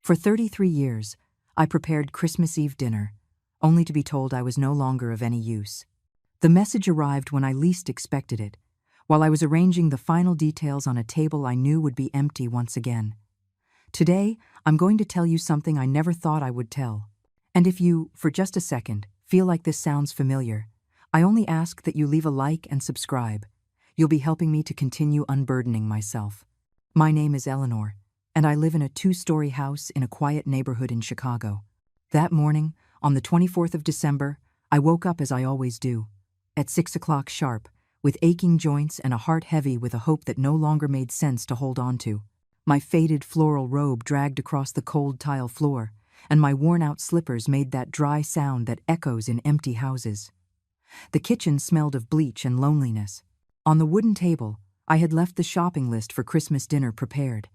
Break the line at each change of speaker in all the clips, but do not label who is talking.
For 33 years, I prepared Christmas Eve dinner, only to be told I was no longer of any use. The message arrived when I least expected it, while I was arranging the final details on a table I knew would be empty once again. Today, I'm going to tell you something I never thought I would tell. And if you, for just a second, feel like this sounds familiar, I only ask that you leave a like and subscribe. You'll be helping me to continue unburdening myself. My name is Eleanor, and I live in a 2-story house in a quiet neighborhood in Chicago. That morning, on the 24th of December, I woke up as I always do, at 6 o'clock sharp, with aching joints and a heart heavy with a hope that no longer made sense to hold on to. My faded floral robe dragged across the cold tile floor, and my worn-out slippers made that dry sound that echoes in empty houses. The kitchen smelled of bleach and loneliness. On the wooden table, I had left the shopping list for Christmas dinner prepared.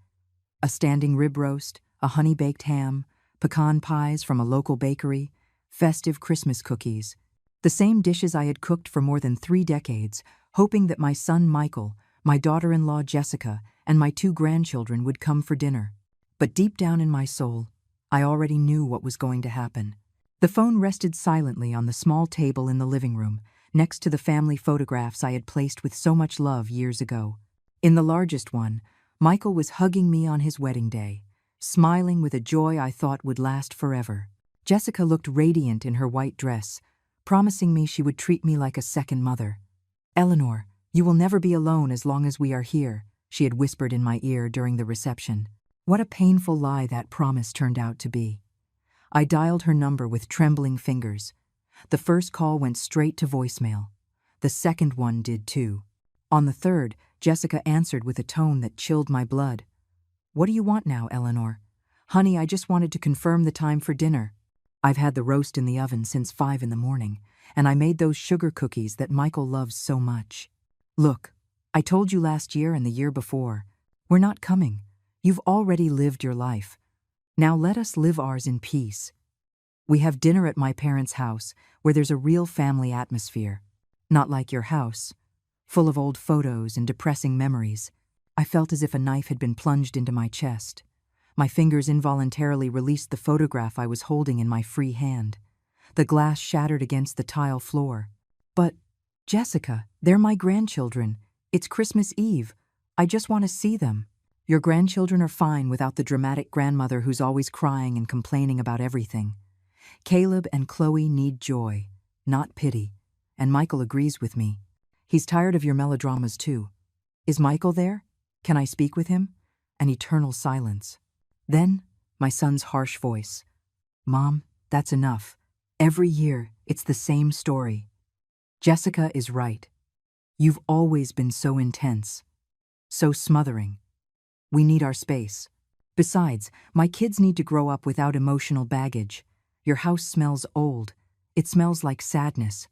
A standing rib roast, a honey-baked ham, pecan pies from a local bakery, festive Christmas cookies. The same dishes I had cooked for more than 3 decades, hoping that my son Michael, my daughter-in-law Jessica, and my 2 grandchildren would come for dinner. But deep down in my soul, I already knew what was going to happen. The phone rested silently on the small table in the living room, next to the family photographs I had placed with so much love years ago. In the largest one, Michael was hugging me on his wedding day, smiling with a joy I thought would last forever. Jessica looked radiant in her white dress, promising me she would treat me like a second mother. "Eleanor, you will never be alone as long as we are here," she had whispered in my ear during the reception. What a painful lie that promise turned out to be. I dialed her number with trembling fingers. The first call went straight to voicemail. The second one did too. On the third, Jessica answered with a tone that chilled my blood. "What do you want now, Eleanor?" "Honey, I just wanted to confirm the time for dinner. I've had the roast in the oven since 5 in the morning, and I made those sugar cookies that Michael loves so much. Look, I told you last year and the year before, we're not coming. You've already lived your life. Now let us live ours in peace. We have dinner at my parents' house, where there's a real family atmosphere. Not like your house, full of old photos and depressing memories." I felt as if a knife had been plunged into my chest. My fingers involuntarily released the photograph I was holding in my free hand. The glass shattered against the tile floor. "But, Jessica, they're my grandchildren. It's Christmas Eve. I just want to see them." "Your grandchildren are fine without the dramatic grandmother who's always crying and complaining about everything. Caleb and Chloe need joy, not pity, and Michael agrees with me. He's tired of your melodramas too. Is Michael there? Can I speak with him?" An eternal silence. Then, my son's harsh voice. "Mom, that's enough. Every year, it's the same story. Jessica is right. You've always been so intense, so smothering. We need our space. Besides, my kids need to grow up without emotional baggage. Your house smells old. It smells like sadness.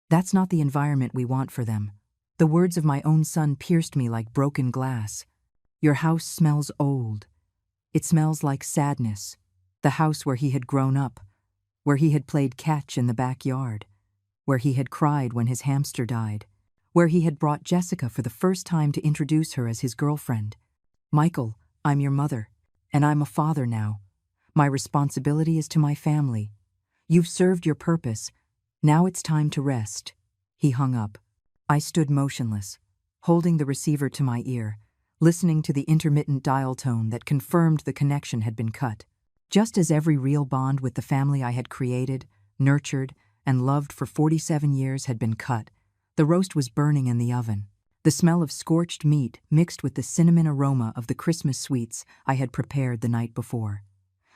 That's not the environment we want for them." The words of my own son pierced me like broken glass. Your house smells old. It smells like sadness. The house where he had grown up, where he had played catch in the backyard, where he had cried when his hamster died, where he had brought Jessica for the first time to introduce her as his girlfriend. "Michael, I'm your mother, and I'm a father now. My responsibility is to my family. You've served your purpose. Now it's time to rest." He hung up. I stood motionless, holding the receiver to my ear, listening to the intermittent dial tone that confirmed the connection had been cut. Just as every real bond with the family I had created, nurtured, and loved for 47 years had been cut, the roast was burning in the oven. The smell of scorched meat mixed with the cinnamon aroma of the Christmas sweets I had prepared the night before.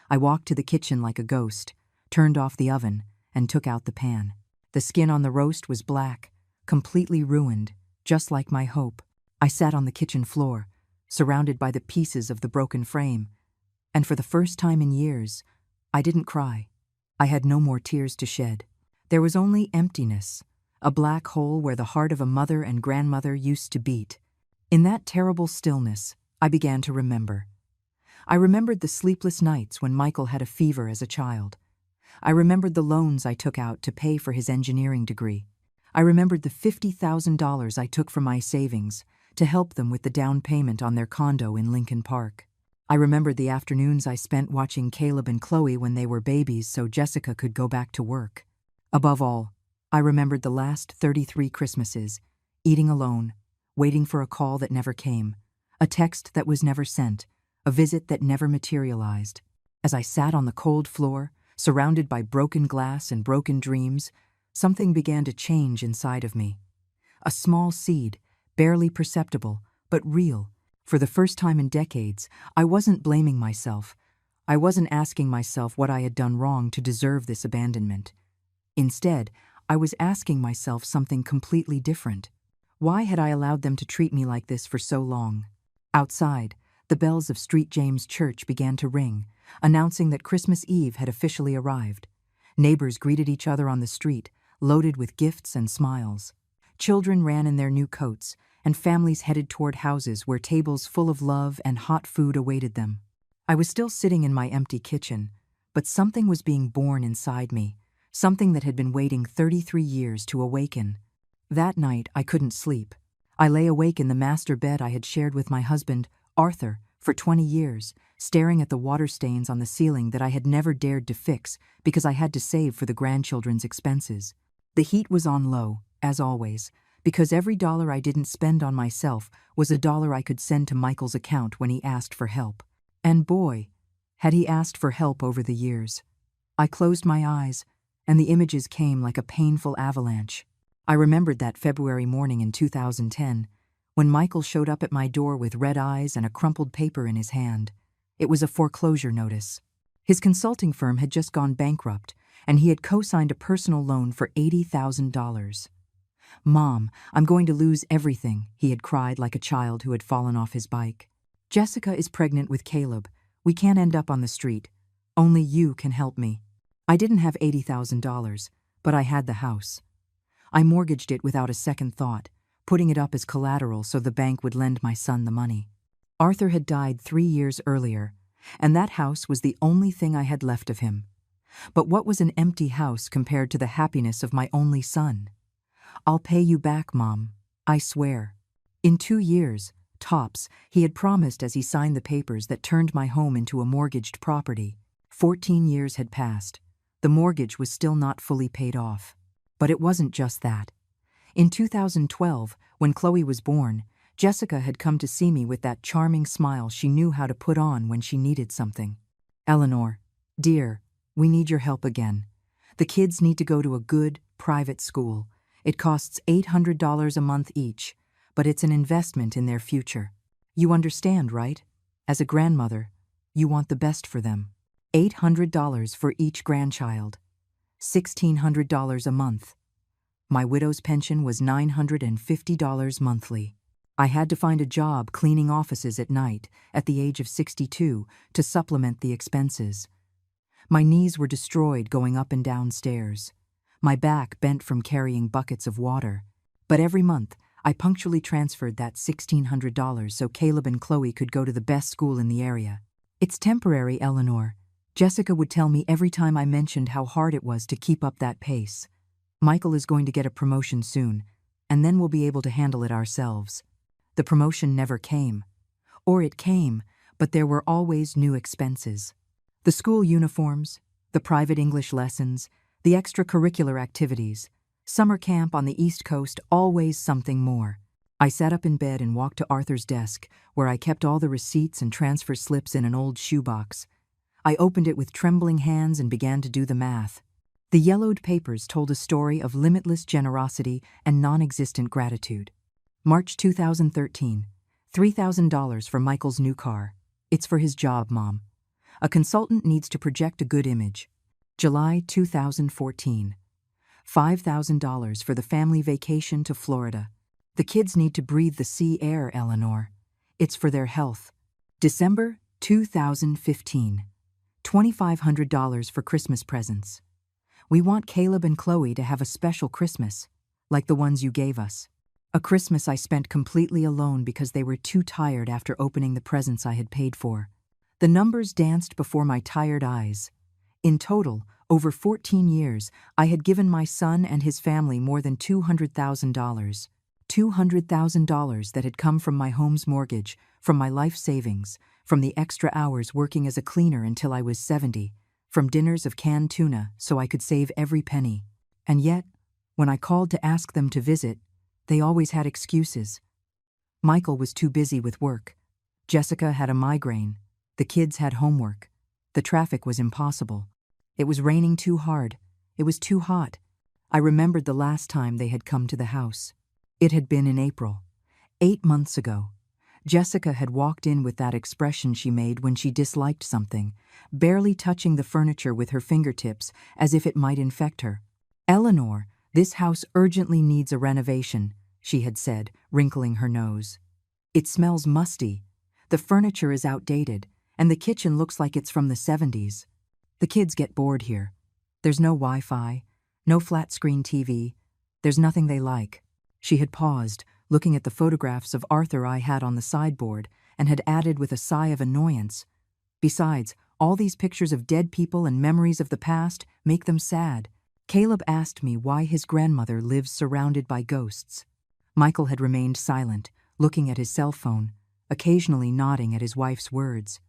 I walked to the kitchen like a ghost, turned off the oven, and took out the pan. The skin on the roast was black, completely ruined, just like my hope. I sat on the kitchen floor, surrounded by the pieces of the broken frame, and for the first time in years, I didn't cry. I had no more tears to shed. There was only emptiness, a black hole where the heart of a mother and grandmother used to beat. In that terrible stillness, I began to remember. I remembered the sleepless nights when Michael had a fever as a child. I remembered the loans I took out to pay for his engineering degree. I remembered the $50,000 I took from my savings to help them with the down payment on their condo in Lincoln Park. I remembered the afternoons I spent watching Caleb and Chloe when they were babies so Jessica could go back to work. Above all, I remembered the last 33 Christmases, eating alone, waiting for a call that never came, a text that was never sent, a visit that never materialized. As I sat on the cold floor, surrounded by broken glass and broken dreams, something began to change inside of me. A small seed, barely perceptible, but real. For the first time in decades, I wasn't blaming myself. I wasn't asking myself what I had done wrong to deserve this abandonment. Instead, I was asking myself something completely different. Why had I allowed them to treat me like this for so long? Outside, the bells of St. James Church began to ring, announcing that Christmas Eve had officially arrived. Neighbors greeted each other on the street, loaded with gifts and smiles. Children ran in their new coats, and families headed toward houses where tables full of love and hot food awaited them. I was still sitting in my empty kitchen, but something was being born inside me, something that had been waiting 33 years to awaken. That night, I couldn't sleep. I lay awake in the master bed I had shared with my husband, Arthur, for 20 years, staring at the water stains on the ceiling that I had never dared to fix because I had to save for the grandchildren's expenses. The heat was on low, as always, because every dollar I didn't spend on myself was a dollar I could send to Michael's account when he asked for help. And boy, had he asked for help over the years. I closed my eyes, and the images came like a painful avalanche. I remembered that February morning in 2010, when Michael showed up at my door with red eyes and a crumpled paper in his hand. It was a foreclosure notice. His consulting firm had just gone bankrupt, and he had co-signed a personal loan for $80,000. "Mom, I'm going to lose everything," he had cried like a child who had fallen off his bike. "Jessica is pregnant with Caleb. We can't end up on the street. Only you can help me." I didn't have $80,000, but I had the house. I mortgaged it without a second thought, putting it up as collateral so the bank would lend my son the money. Arthur had died 3 years earlier, and that house was the only thing I had left of him. But what was an empty house compared to the happiness of my only son? "I'll pay you back, Mom. I swear." In 2 years, tops, he had promised as he signed the papers that turned my home into a mortgaged property. 14 years had passed. The mortgage was still not fully paid off. But it wasn't just that. In 2012, when Chloe was born, Jessica had come to see me with that charming smile she knew how to put on when she needed something. "Eleanor, dear, we need your help again. The kids need to go to a good, private school. It costs $800 a month each, but it's an investment in their future. You understand, right? As a grandmother, you want the best for them. $800 for each grandchild. $1,600 a month. My widow's pension was $950 monthly. I had to find a job cleaning offices at night, at the age of 62, to supplement the expenses. My knees were destroyed going up and down stairs. My back bent from carrying buckets of water. But every month, I punctually transferred that $1,600 so Caleb and Chloe could go to the best school in the area. "It's temporary, Eleanor," Jessica would tell me every time I mentioned how hard it was to keep up that pace. "Michael is going to get a promotion soon, and then we'll be able to handle it ourselves." The promotion never came. Or it came, but there were always new expenses. The school uniforms, the private English lessons, the extracurricular activities, summer camp on the East Coast, always something more. I sat up in bed and walked to Arthur's desk, where I kept all the receipts and transfer slips in an old shoebox. I opened it with trembling hands and began to do the math. The yellowed papers told a story of limitless generosity and non-existent gratitude. March 2013, $3,000 for Michael's new car. "It's for his job, Mom. A consultant needs to project a good image." July 2014, $5,000 for the family vacation to Florida. "The kids need to breathe the sea air, Eleanor. It's for their health." December 2015, $2,500 for Christmas presents. "We want Caleb and Chloe to have a special Christmas, like the ones you gave us." A Christmas I spent completely alone because they were too tired after opening the presents I had paid for. The numbers danced before my tired eyes. In total, over 14 years, I had given my son and his family more than $200,000. $200,000 that had come from my home's mortgage, from my life savings, from the extra hours working as a cleaner until I was 70, from dinners of canned tuna so I could save every penny. And yet, when I called to ask them to visit, they always had excuses. Michael was too busy with work. Jessica had a migraine. The kids had homework. The traffic was impossible. It was raining too hard. It was too hot. I remembered the last time they had come to the house. It had been in April. 8 months ago. Jessica had walked in with that expression she made when she disliked something, barely touching the furniture with her fingertips as if it might infect her. "Eleanor, this house urgently needs a renovation," she had said, wrinkling her nose. "It smells musty. The furniture is outdated, and the kitchen looks like it's from the 70s. The kids get bored here. There's no Wi-Fi, no flat-screen TV. There's nothing they like." She had paused, looking at the photographs of Arthur I had on the sideboard, and had added with a sigh of annoyance, "Besides, all these pictures of dead people and memories of the past make them sad." Caleb asked me why his grandmother lives surrounded by ghosts. Michael had remained silent, looking at his cell phone, occasionally nodding at his wife's words.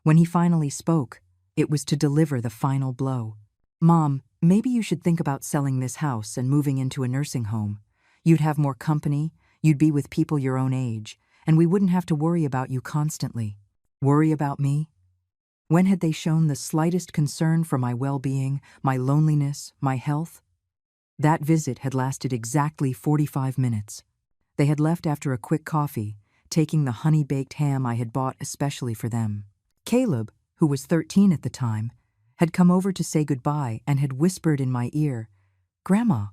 When he finally spoke, it was to deliver the final blow. "Mom, maybe you should think about selling this house and moving into a nursing home. You'd have more company, you'd be with people your own age, and we wouldn't have to worry about you constantly." Worry about me? When had they shown the slightest concern for my well-being, my loneliness, my health? That visit had lasted exactly 45 minutes. They had left after a quick coffee, taking the honey-baked ham I had bought especially for them. Caleb, who was 13 at the time, had come over to say goodbye and had whispered in my ear, "Grandma,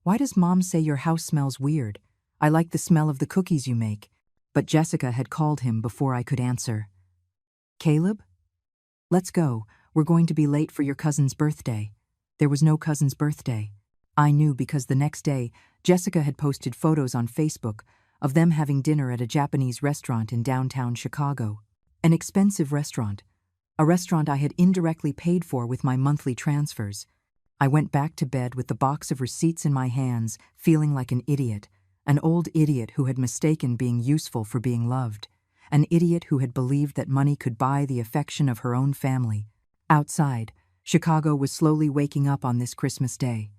why does Mom say your house smells weird? I like the smell of the cookies you make." But Jessica had called him before I could answer. "Caleb? Let's go. We're going to be late for your cousin's birthday." There was no cousin's birthday. I knew because the next day, Jessica had posted photos on Facebook of them having dinner at a Japanese restaurant in downtown Chicago. An expensive restaurant. A restaurant I had indirectly paid for with my monthly transfers. I went back to bed with the box of receipts in my hands, feeling like an idiot. An old idiot who had mistaken being useful for being loved. An idiot who had believed that money could buy the affection of her own family. Outside, Chicago was slowly waking up on this Christmas day.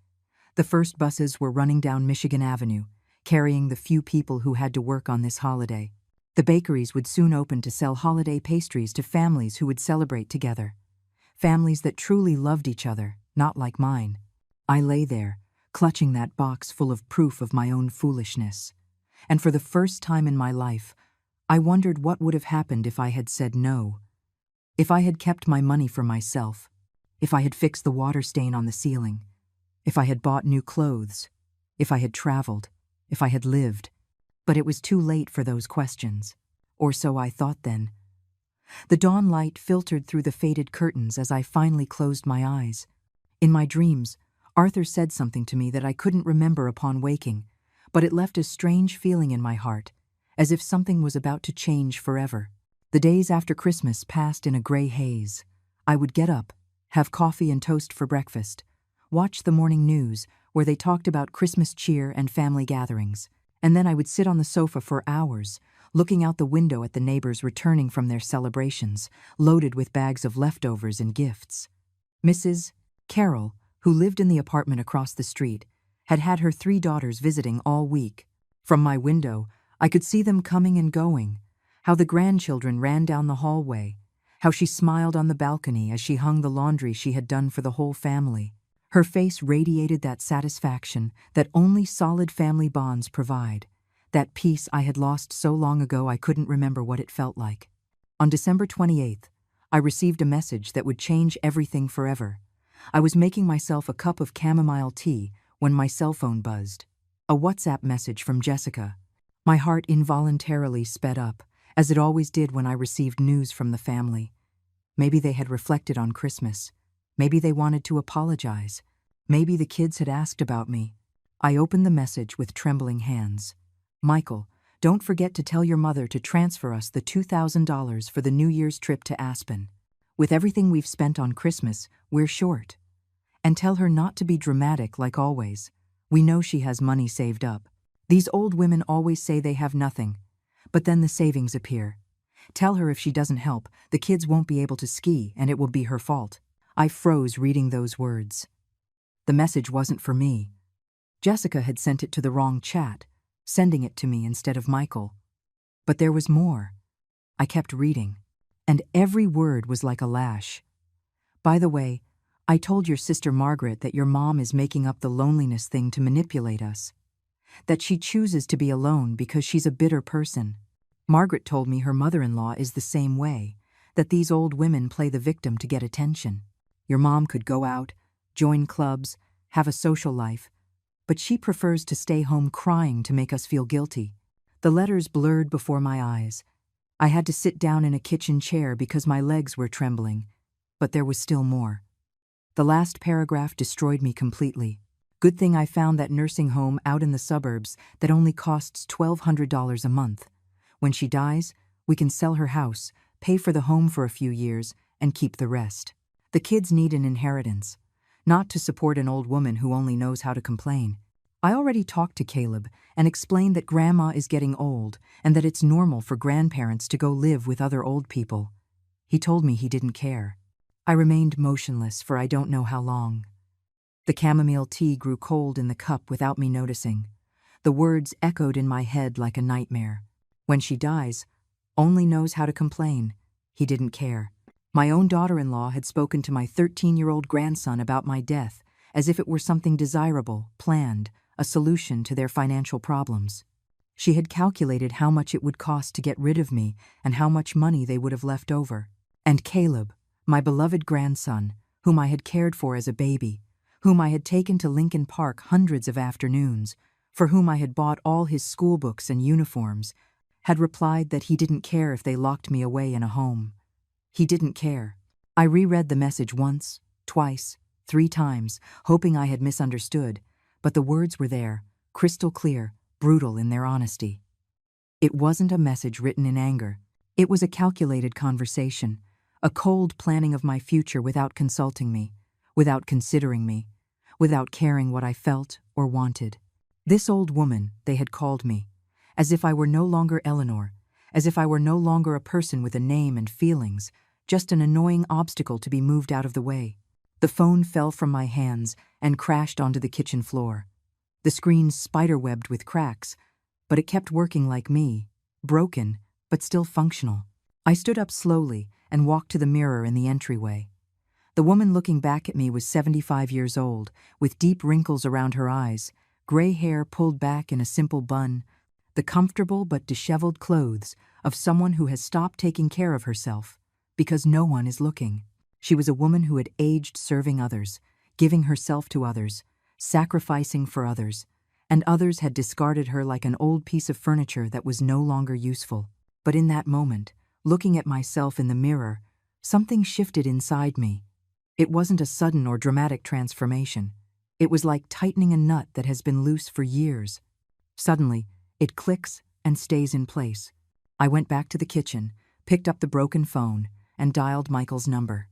The first buses were running down Michigan Avenue, carrying the few people who had to work on this holiday. The bakeries would soon open to sell holiday pastries to families who would celebrate together. Families that truly loved each other, not like mine. I lay there, clutching that box full of proof of my own foolishness. And for the first time in my life, I wondered what would have happened if I had said no. If I had kept my money for myself. If I had fixed the water stain on the ceiling. If I had bought new clothes. If I had traveled. If I had lived. But it was too late for those questions. Or so I thought then. The dawn light filtered through the faded curtains as I finally closed my eyes. In my dreams, Arthur said something to me that I couldn't remember upon waking, but it left a strange feeling in my heart, as if something was about to change forever. The days after Christmas passed in a gray haze. I would get up, have coffee and toast for breakfast, watch the morning news where they talked about Christmas cheer and family gatherings, and then I would sit on the sofa for hours, looking out the window at the neighbors returning from their celebrations, loaded with bags of leftovers and gifts. Mrs. Carroll, who lived in the apartment across the street, had had her 3 daughters visiting all week. From my window, I could see them coming and going, how the grandchildren ran down the hallway, how she smiled on the balcony as she hung the laundry she had done for the whole family. Her face radiated that satisfaction that only solid family bonds provide, that peace I had lost so long ago I couldn't remember what it felt like. On December 28th, I received a message that would change everything forever. I was making myself a cup of chamomile tea when my cell phone buzzed. A WhatsApp message from Jessica. My heart involuntarily sped up, as it always did when I received news from the family. Maybe they had reflected on Christmas. Maybe they wanted to apologize. Maybe the kids had asked about me. I opened the message with trembling hands. "Michael, don't forget to tell your mother to transfer us the $2,000 for the New Year's trip to Aspen. With everything we've spent on Christmas, we're short. And tell her not to be dramatic like always. We know she has money saved up. These old women always say they have nothing, but then the savings appear. Tell her if she doesn't help, the kids won't be able to ski and it will be her fault. I froze reading those words. The message wasn't for me. Jessica had sent it to the wrong chat, sending it to me instead of Michael. But there was more. I kept reading, and every word was like a lash. By the way, I told your sister Margaret that your mom is making up the loneliness thing to manipulate us. That she chooses to be alone because she's a bitter person. Margaret told me her mother-in-law is the same way, that these old women play the victim to get attention. Your mom could go out, join clubs, have a social life, but she prefers to stay home crying to make us feel guilty. The letters blurred before my eyes. I had to sit down in a kitchen chair because my legs were trembling, but there was still more. The last paragraph destroyed me completely. Good thing I found that nursing home out in the suburbs that only costs $1,200 a month. When she dies, we can sell her house, pay for the home for a few years, and keep the rest. The kids need an inheritance, not to support an old woman who only knows how to complain. I already talked to Caleb and explained that Grandma is getting old and that it's normal for grandparents to go live with other old people. He told me he didn't care. I remained motionless for I don't know how long. The chamomile tea grew cold in the cup without me noticing. The words echoed in my head like a nightmare. When she dies, only knows how to complain. He didn't care. My own daughter-in-law had spoken to my 13-year-old grandson about my death, as if it were something desirable, planned, a solution to their financial problems. She had calculated how much it would cost to get rid of me and how much money they would have left over. And Caleb, my beloved grandson, whom I had cared for as a baby, whom I had taken to Lincoln Park hundreds of afternoons, for whom I had bought all his school books and uniforms, had replied that he didn't care if they locked me away in a home. He didn't care. I reread the message once, twice, 3 times, hoping I had misunderstood, but the words were there, crystal clear, brutal in their honesty. It wasn't a message written in anger. It was a calculated conversation, a cold planning of my future without consulting me, without considering me, without caring what I felt or wanted. This old woman, they had called me, as if I were no longer Eleanor, as if I were no longer a person with a name and feelings, just an annoying obstacle to be moved out of the way. The phone fell from my hands and crashed onto the kitchen floor. The screen spiderwebbed with cracks, but it kept working like me, broken, but still functional. I stood up slowly and walked to the mirror in the entryway. The woman looking back at me was 75 years old, with deep wrinkles around her eyes, gray hair pulled back in a simple bun, the comfortable but disheveled clothes of someone who has stopped taking care of herself because no one is looking. She was a woman who had aged serving others, giving herself to others, sacrificing for others, and others had discarded her like an old piece of furniture that was no longer useful. But in that moment, looking at myself in the mirror, something shifted inside me. It wasn't a sudden or dramatic transformation. It was like tightening a nut that has been loose for years. Suddenly, it clicks and stays in place. I went back to the kitchen, picked up the broken phone, and dialed Michael's number.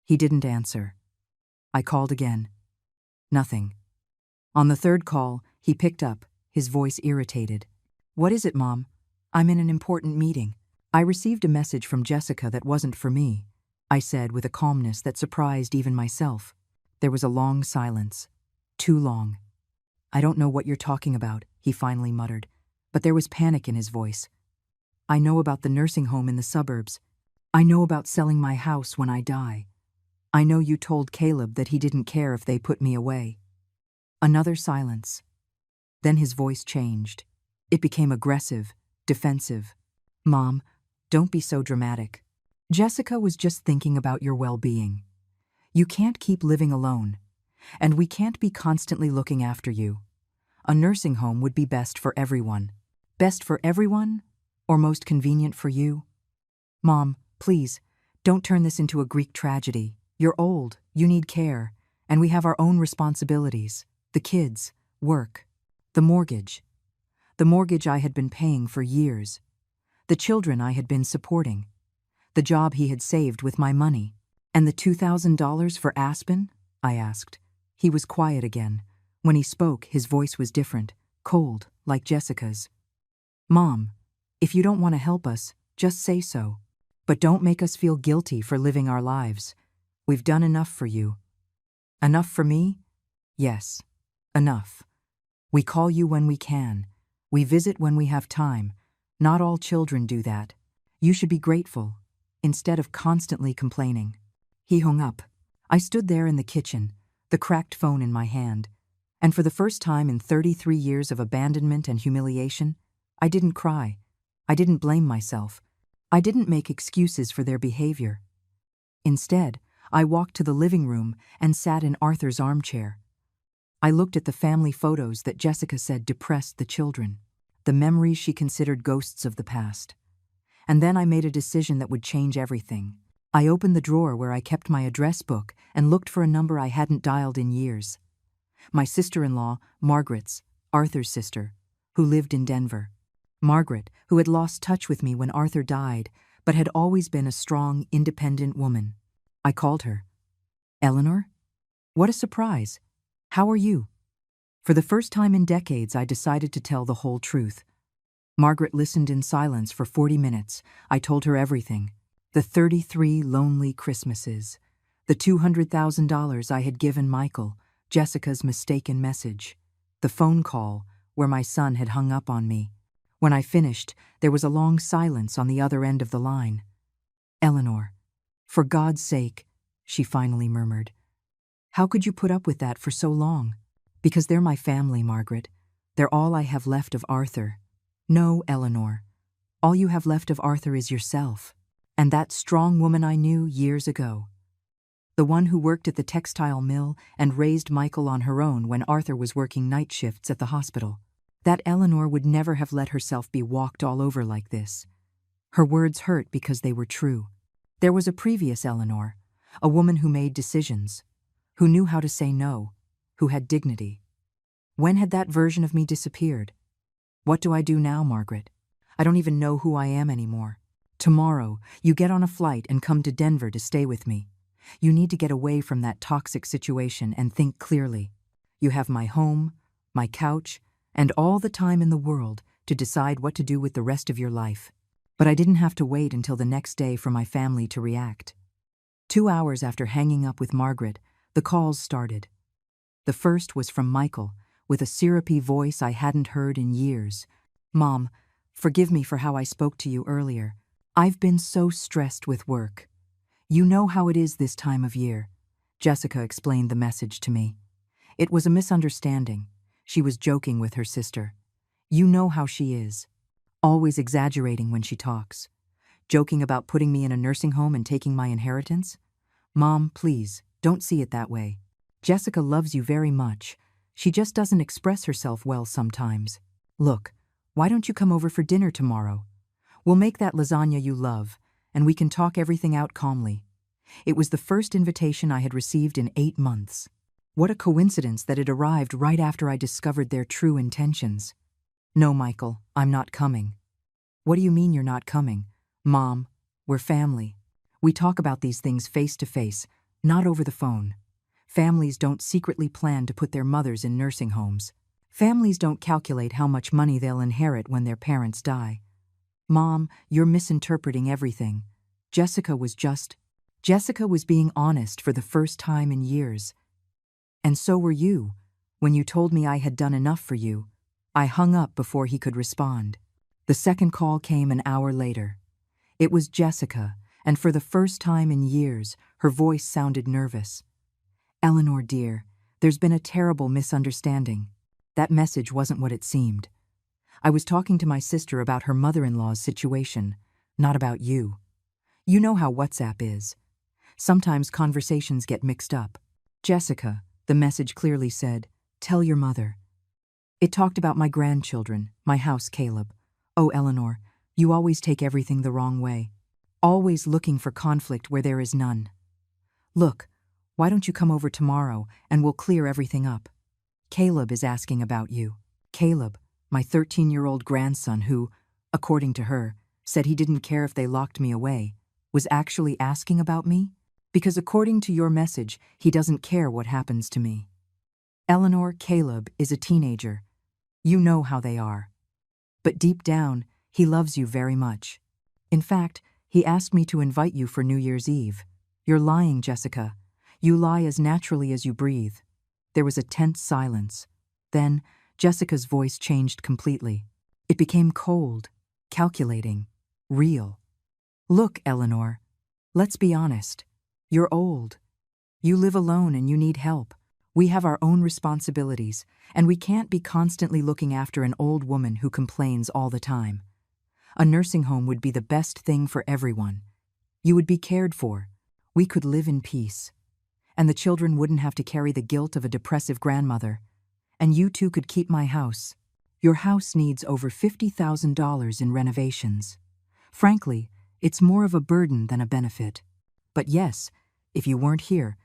He didn't answer. I called again. Nothing. On the 3rd call, he picked up, his voice irritated. "What is it, Mom? I'm in an important meeting." I received a message from Jessica that wasn't for me, I said with a calmness that surprised even myself. There was a long silence. Too long. "I don't know what you're talking about," he finally muttered, but there was panic in his voice. "I know about the nursing home in the suburbs. I know about selling my house when I die. I know you told Caleb that he didn't care if they put me away." Another silence. Then his voice changed. It became aggressive, defensive. "Mom, don't be so dramatic. Jessica was just thinking about your well-being. You can't keep living alone, and we can't be constantly looking after you. A nursing home would be best for everyone. Best for everyone, or most convenient for you? Mom, please, don't turn this into a Greek tragedy. You're old, you need care, and we have our own responsibilities. The kids, work, the mortgage. The mortgage I had been paying for years. The children I had been supporting. The job he had saved with my money. And the $2,000 for Aspen? I asked. He was quiet again. When he spoke, his voice was different, cold, like like Jessica's. Mom, if you don't want to help us, just say so. But don't make us feel guilty for living our lives. We've done enough for you. Enough for me? Yes, enough. We call you when we can. We visit when we have time. Not all children do that. You should be grateful, instead of constantly complaining. He hung up. I stood there in the kitchen, the cracked phone in my hand, and for the first time in 33 years of abandonment and humiliation, I didn't cry. I didn't blame myself. I didn't make excuses for their behavior. Instead, I walked to the living room and sat in Arthur's armchair. I looked at the family photos that Jessica said depressed the children, the memories she considered ghosts of the past. And then I made a decision that would change everything. I opened the drawer where I kept my address book and looked for a number I hadn't dialed in years. My sister-in-law, Margaret's, Arthur's sister, who lived in Denver. Margaret, who had lost touch with me when Arthur died, but had always been a strong, independent woman. I called her. Eleanor? What a surprise. How are you? For the first time in decades, I decided to tell the whole truth. Margaret listened in silence for 40 minutes. I told her everything. The 33 lonely Christmases. The $200,000 I had given Michael, Jessica's mistaken message. The phone call where my son had hung up on me. When I finished, there was a long silence on the other end of the line. Eleanor, for God's sake, she finally murmured. How could you put up with that for so long? Because they're my family, Margaret. They're all I have left of Arthur. No, Eleanor. All you have left of Arthur is yourself. And that strong woman I knew years ago. The one who worked at the textile mill and raised Michael on her own when Arthur was working night shifts at the hospital. That Eleanor would never have let herself be walked all over like this. Her words hurt because they were true. There was a previous Eleanor, a woman who made decisions, who knew how to say no, who had dignity. When had that version of me disappeared? What do I do now, Margaret? I don't even know who I am anymore. Tomorrow, you get on a flight and come to Denver to stay with me. You need to get away from that toxic situation and think clearly. You have my home, my couch, and all the time in the world to decide what to do with the rest of your life. But I didn't have to wait until the next day for my family to react. 2 hours after hanging up with Margaret, the calls started. The first was from Michael, with a syrupy voice I hadn't heard in years. Mom, forgive me for how I spoke to you earlier. I've been so stressed with work. You know how it is this time of year. Jessica explained the message to me. It was a misunderstanding. She was joking with her sister. You know how she is. Always exaggerating when she talks. Joking about putting me in a nursing home and taking my inheritance? Mom, please, don't see it that way. Jessica loves you very much. She just doesn't express herself well sometimes. Look, why don't you come over for dinner tomorrow? We'll make that lasagna you love, and we can talk everything out calmly. It was the first invitation I had received in 8 months. What a coincidence that it arrived right after I discovered their true intentions. No, Michael, I'm not coming. What do you mean you're not coming? Mom, we're family. We talk about these things face to face, not over the phone. Families don't secretly plan to put their mothers in nursing homes. Families don't calculate how much money they'll inherit when their parents die. Mom, you're misinterpreting everything. Jessica was being honest for the first time in years. And so were you. When you told me I had done enough for you, I hung up before he could respond. The second call came an hour later. It was Jessica, and for the first time in years, her voice sounded nervous. Eleanor, dear, there's been a terrible misunderstanding. That message wasn't what it seemed. I was talking to my sister about her mother-in-law's situation, not about you. You know how WhatsApp is. Sometimes conversations get mixed up. Jessica, the message clearly said, tell your mother. It talked about my grandchildren, my house, Caleb. Oh, Eleanor, you always take everything the wrong way. Always looking for conflict where there is none. Look, why don't you come over tomorrow and we'll clear everything up? Caleb is asking about you. Caleb, my 13-year-old grandson who, according to her, said he didn't care if they locked me away, was actually asking about me? Because according to your message, he doesn't care what happens to me. Eleanor, Caleb is a teenager. You know how they are. But deep down, he loves you very much. In fact, he asked me to invite you for New Year's Eve. You're lying, Jessica. You lie as naturally as you breathe. There was a tense silence. Then, Jessica's voice changed completely. It became cold, calculating, real. Look, Eleanor, let's be honest. You're old. You live alone and you need help. We have our own responsibilities, and we can't be constantly looking after an old woman who complains all the time. A nursing home would be the best thing for everyone. You would be cared for. We could live in peace. And the children wouldn't have to carry the guilt of a depressive grandmother. And you two could keep my house. Your house needs over $50,000 in renovations. Frankly, it's more of a burden than a benefit. But yes, if you weren't here,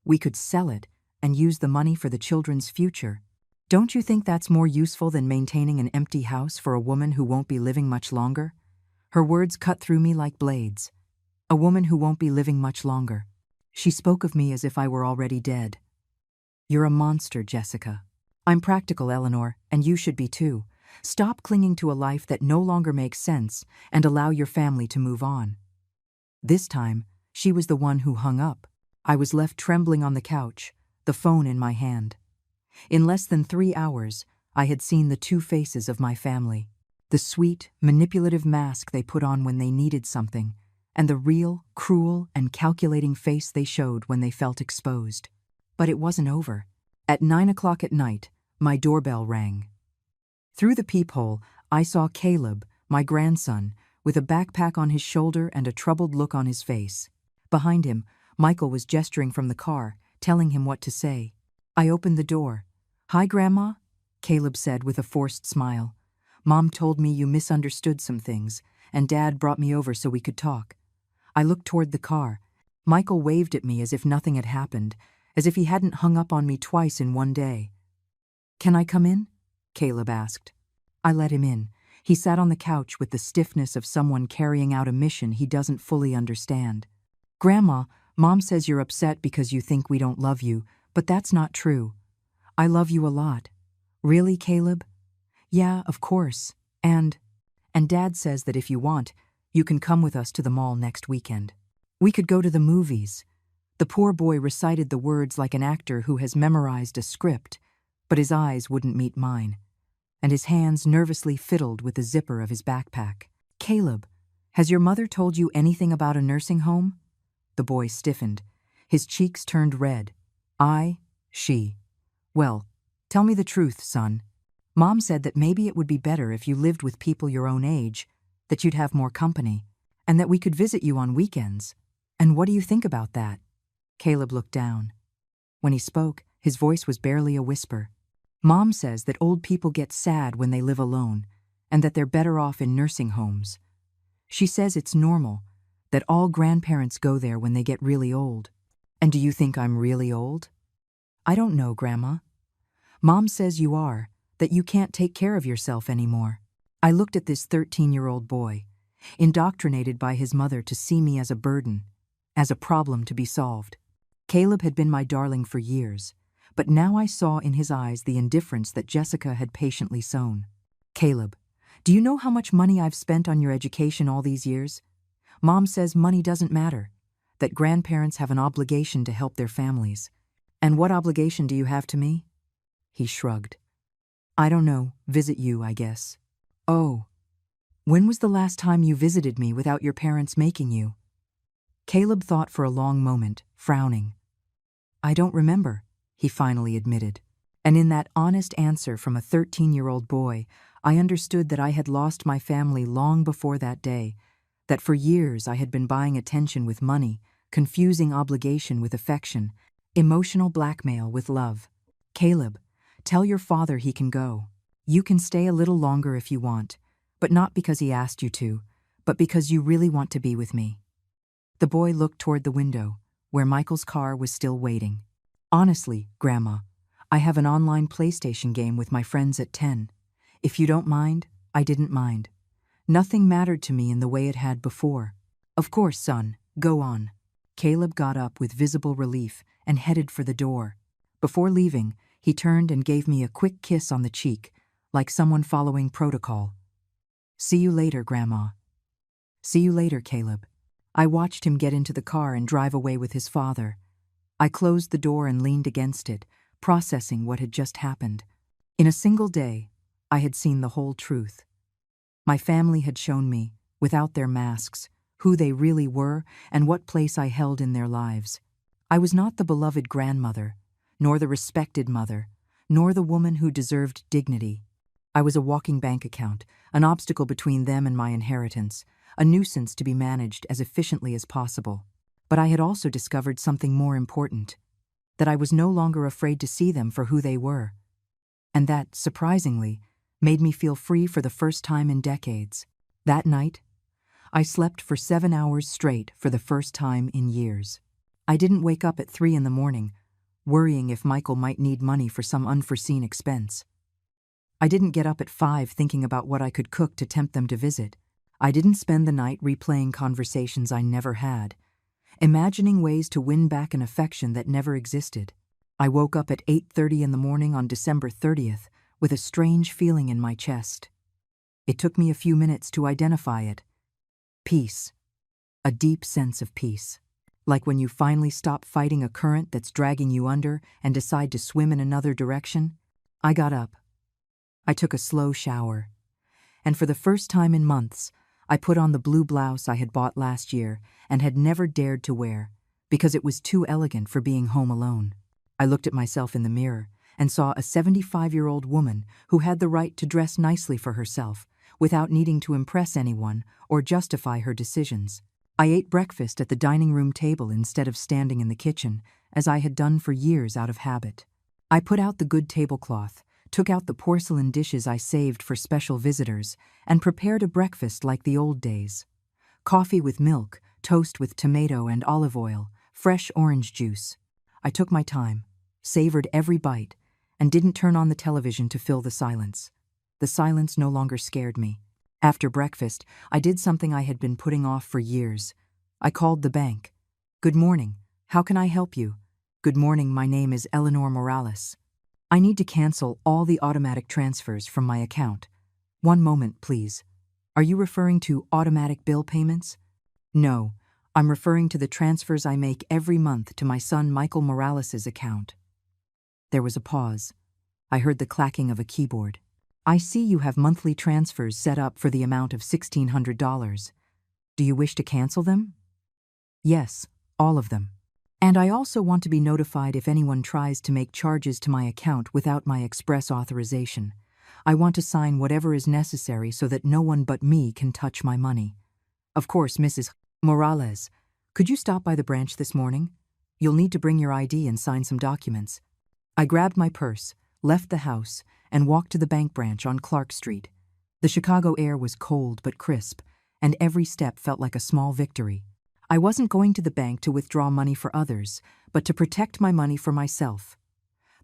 we could sell it and use the money for the children's future. Don't you think that's more useful than maintaining an empty house for a woman who won't be living much longer? Her words cut through me like blades. A woman who won't be living much longer. She spoke of me as if I were already dead. You're a monster, Jessica. I'm practical, Eleanor, and you should be too. Stop clinging to a life that no longer makes sense and allow your family to move on. This time, she was the one who hung up. I was left trembling on the couch, the phone in my hand. In less than 3 hours, I had seen the two faces of my family. The sweet, manipulative mask they put on when they needed something, and the real, cruel, and calculating face they showed when they felt exposed. But it wasn't over. At 9 o'clock at night, my doorbell rang. Through the peephole, I saw Caleb, my grandson, with a backpack on his shoulder and a troubled look on his face. Behind him, Michael was gesturing from the car, telling him what to say. I opened the door. "Hi, Grandma," Caleb said with a forced smile. "Mom told me you misunderstood some things, and Dad brought me over so we could talk." I looked toward the car. Michael waved at me as if nothing had happened, as if he hadn't hung up on me twice in one day. "Can I come in?" Caleb asked. I let him in. He sat on the couch with the stiffness of someone carrying out a mission he doesn't fully understand. "Grandma, Mom says you're upset because you think we don't love you, but that's not true. I love you a lot." "Really, Caleb?" "Yeah, of course. And Dad says that if you want, you can come with us to the mall next weekend. We could go to the movies." The poor boy recited the words like an actor who has memorized a script, but his eyes wouldn't meet mine, and his hands nervously fiddled with the zipper of his backpack. "Caleb, has your mother told you anything about a nursing home?" The boy stiffened. His cheeks turned red. She. "Well, tell me the truth, son. Mom said that maybe it would be better if you lived with people your own age, that you'd have more company, and that we could visit you on weekends. And what do you think about that?" Caleb looked down. When he spoke, his voice was barely a whisper. "Mom says that old people get sad when they live alone, and that they're better off in nursing homes. She says it's normal, that all grandparents go there when they get really old." "And do you think I'm really old?" "I don't know, Grandma. Mom says you are, that you can't take care of yourself anymore." I looked at this 13-year-old boy, indoctrinated by his mother to see me as a burden, as a problem to be solved. Caleb had been my darling for years, but now I saw in his eyes the indifference that Jessica had patiently sown. "Caleb, do you know how much money I've spent on your education all these years? Mom says money doesn't matter, that grandparents have an obligation to help their families. And what obligation do you have to me?" He shrugged. "I don't know, visit you, I guess." "Oh, when was the last time you visited me without your parents making you?" Caleb thought for a long moment, frowning. "I don't remember," he finally admitted. And in that honest answer from a 13-year-old boy, I understood that I had lost my family long before that day, that for years I had been buying attention with money, confusing obligation with affection, emotional blackmail with love. "Caleb, tell your father he can go. You can stay a little longer if you want, but not because he asked you to, but because you really want to be with me." The boy looked toward the window, where Michael's car was still waiting. "Honestly, Grandma, I have an online PlayStation game with my friends at 10. If you don't mind, I didn't mind. Nothing mattered to me in the way it had before." "Of course, son, go on." Caleb got up with visible relief and headed for the door. Before leaving, he turned and gave me a quick kiss on the cheek, like someone following protocol. "See you later, Grandma." "See you later, Caleb." I watched him get into the car and drive away with his father. I closed the door and leaned against it, processing what had just happened. In a single day, I had seen the whole truth. My family had shown me, without their masks, who they really were and what place I held in their lives. I was not the beloved grandmother, nor the respected mother, nor the woman who deserved dignity. I was a walking bank account, an obstacle between them and my inheritance, a nuisance to be managed as efficiently as possible. But I had also discovered something more important, that I was no longer afraid to see them for who they were. And that, surprisingly, made me feel free for the first time in decades. That night, I slept for 7 hours straight for the first time in years. I didn't wake up at 3 in the morning, worrying if Michael might need money for some unforeseen expense. I didn't get up at 5 thinking about what I could cook to tempt them to visit. I didn't spend the night replaying conversations I never had, imagining ways to win back an affection that never existed. I woke up at 8:30 in the morning on December 30th with a strange feeling in my chest. It took me a few minutes to identify it. Peace. A deep sense of peace. Like when you finally stop fighting a current that's dragging you under and decide to swim in another direction. I got up. I took a slow shower. And for the first time in months, I put on the blue blouse I had bought last year and had never dared to wear because it was too elegant for being home alone. I looked at myself in the mirror and saw a 75-year-old woman who had the right to dress nicely for herself without needing to impress anyone or justify her decisions. I ate breakfast at the dining room table instead of standing in the kitchen, as I had done for years out of habit. I put out the good tablecloth, took out the porcelain dishes I saved for special visitors, and prepared a breakfast like the old days. Coffee with milk, toast with tomato and olive oil, fresh orange juice. I took my time, savored every bite, and didn't turn on the television to fill the silence. The silence no longer scared me. After breakfast, I did something I had been putting off for years. I called the bank. "Good morning. How can I help you?" "Good morning, my name is Eleanor Morales. I need to cancel all the automatic transfers from my account." "One moment, please. Are you referring to automatic bill payments?" "No, I'm referring to the transfers I make every month to my son Michael Morales' account." There was a pause. I heard the clacking of a keyboard. "I see you have monthly transfers set up for the amount of $1,600. Do you wish to cancel them?" "Yes, all of them. And I also want to be notified if anyone tries to make charges to my account without my express authorization. I want to sign whatever is necessary so that no one but me can touch my money." "Of course, Mrs. Morales. Could you stop by the branch this morning? You'll need to bring your ID and sign some documents." I grabbed my purse, left the house, and walked to the bank branch on Clark Street. The Chicago air was cold but crisp, and every step felt like a small victory. I wasn't going to the bank to withdraw money for others, but to protect my money for myself.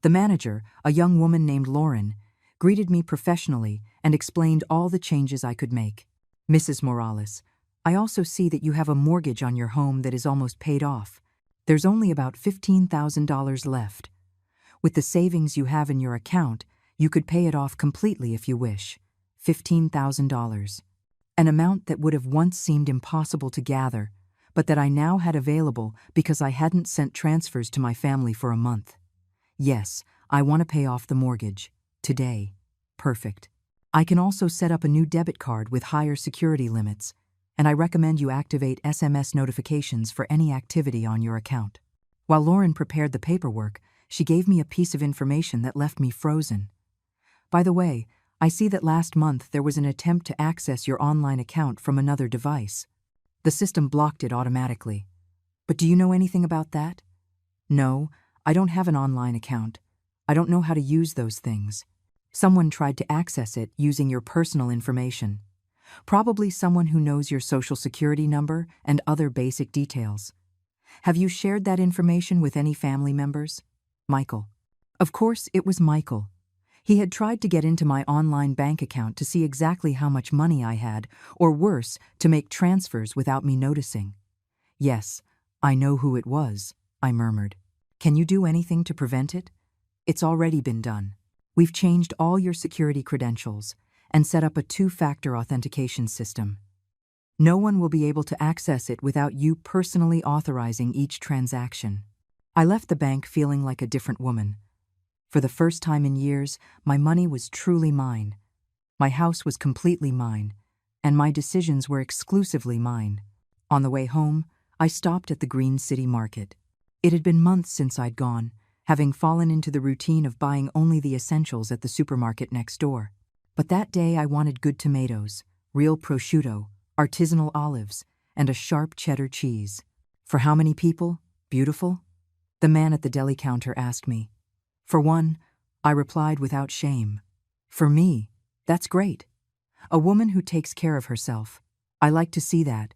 The manager, a young woman named Lauren, greeted me professionally and explained all the changes I could make. "Mrs. Morales, I also see that you have a mortgage on your home that is almost paid off. There's only about $15,000 left. With the savings you have in your account, you could pay it off completely if you wish. $15,000. An amount that would have once seemed impossible to gather, but that I now had available because I hadn't sent transfers to my family for a month. Yes, I want to pay off the mortgage. Today. Perfect. I can also set up a new debit card with higher security limits, and I recommend you activate SMS notifications for any activity on your account." While Lauren prepared the paperwork, she gave me a piece of information that left me frozen. "By the way, I see that last month there was an attempt to access your online account from another device. The system blocked it automatically. But do you know anything about that?" "No, I don't have an online account. I don't know how to use those things. Someone tried to access it using your personal information. Probably someone who knows your social security number and other basic details. Have you shared that information with any family members?" "Michael." Of course, it was Michael. He had tried to get into my online bank account to see exactly how much money I had, or worse, to make transfers without me noticing. "Yes, I know who it was," I murmured. "Can you do anything to prevent it?" "It's already been done. We've changed all your security credentials and set up a two-factor authentication system. No one will be able to access it without you personally authorizing each transaction." I left the bank feeling like a different woman. For the first time in years, my money was truly mine. My house was completely mine, and my decisions were exclusively mine. On the way home, I stopped at the Green City Market. It had been months since I'd gone, having fallen into the routine of buying only the essentials at the supermarket next door. But that day I wanted good tomatoes, real prosciutto, artisanal olives, and a sharp cheddar cheese. "For how many people, beautiful?" the man at the deli counter asked me. "For one," I replied without shame. "For me, that's great. A woman who takes care of herself. I like to see that."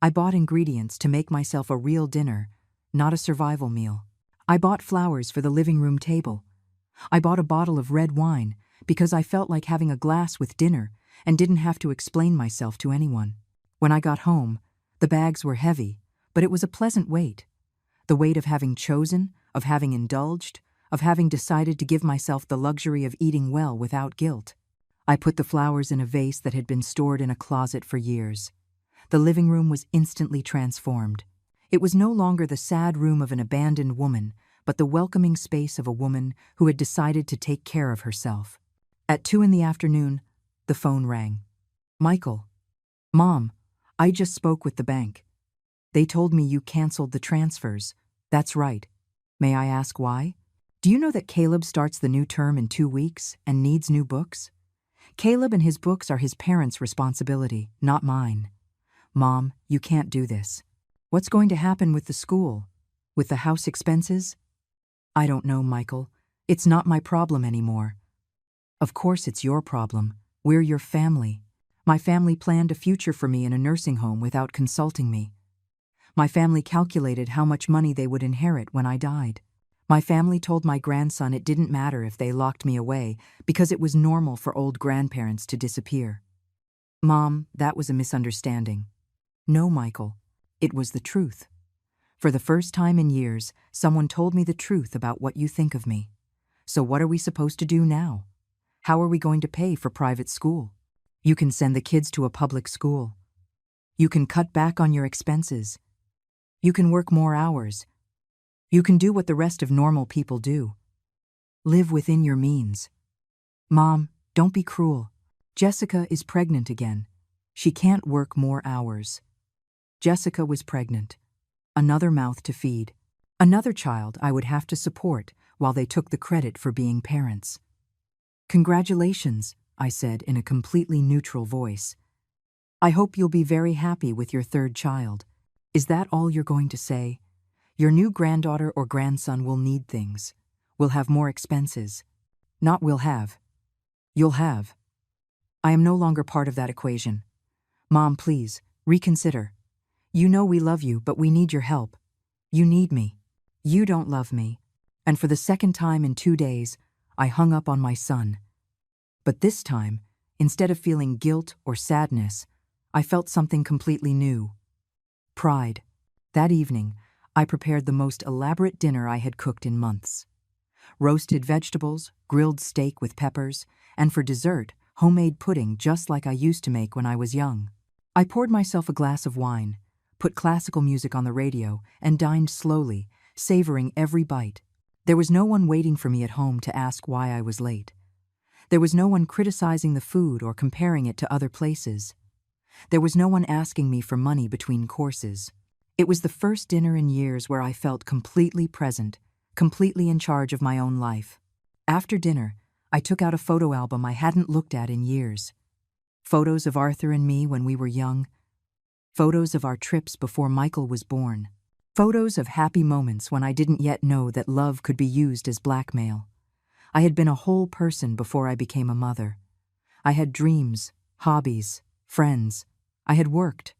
I bought ingredients to make myself a real dinner, not a survival meal. I bought flowers for the living room table. I bought a bottle of red wine because I felt like having a glass with dinner and didn't have to explain myself to anyone. When I got home, the bags were heavy, but it was a pleasant weight. The weight of having chosen, of having indulged, of having decided to give myself the luxury of eating well without guilt. I put the flowers in a vase that had been stored in a closet for years. The living room was instantly transformed. It was no longer the sad room of an abandoned woman, but the welcoming space of a woman who had decided to take care of herself. At 2 p.m, the phone rang. "Michael." "Mom, I just spoke with the bank. They told me you canceled the transfers." "That's right. May I ask why?" "Do you know that Caleb starts the new term in 2 weeks and needs new books? Caleb and his books are his parents' responsibility, not mine." "Mom, you can't do this. What's going to happen with the school? With the house expenses?" "I don't know, Michael. It's not my problem anymore." "Of course it's your problem. We're your family. My family planned a future for me in a nursing home without consulting me. My family calculated how much money they would inherit when I died. My family told my grandson it didn't matter if they locked me away because it was normal for old grandparents to disappear." "Mom, that was a misunderstanding." "No, Michael. It was the truth. For the first time in years, someone told me the truth about what you think of me. So what are we supposed to do now? How are we going to pay for private school? You can send the kids to a public school. You can cut back on your expenses. You can work more hours. You can do what the rest of normal people do. Live within your means." "Mom, don't be cruel. Jessica is pregnant again. She can't work more hours." Jessica was pregnant. Another mouth to feed. Another child I would have to support while they took the credit for being parents. "Congratulations," I said in a completely neutral voice. "I hope you'll be very happy with your third child." "Is that all you're going to say? Your new granddaughter or grandson will need things. Will have more expenses." "Not will have. You'll have." I am no longer part of that equation. "Mom, please, reconsider. You know we love you, but we need your help. You need me. You don't love me." And for the second time in 2 days, I hung up on my son. But this time, instead of feeling guilt or sadness, I felt something completely new. Pride. That evening, I prepared the most elaborate dinner I had cooked in months. Roasted vegetables, grilled steak with peppers, and for dessert, homemade pudding just like I used to make when I was young. I poured myself a glass of wine, put classical music on the radio, and dined slowly, savoring every bite. There was no one waiting for me at home to ask why I was late. There was no one criticizing the food or comparing it to other places. There was no one asking me for money between courses. It was the first dinner in years where I felt completely present, completely in charge of my own life. After dinner, I took out a photo album I hadn't looked at in years. Photos of Arthur and me when we were young. Photos of our trips before Michael was born. Photos of happy moments when I didn't yet know that love could be used as blackmail. I had been a whole person before I became a mother. I had dreams, hobbies, friends. I had worked.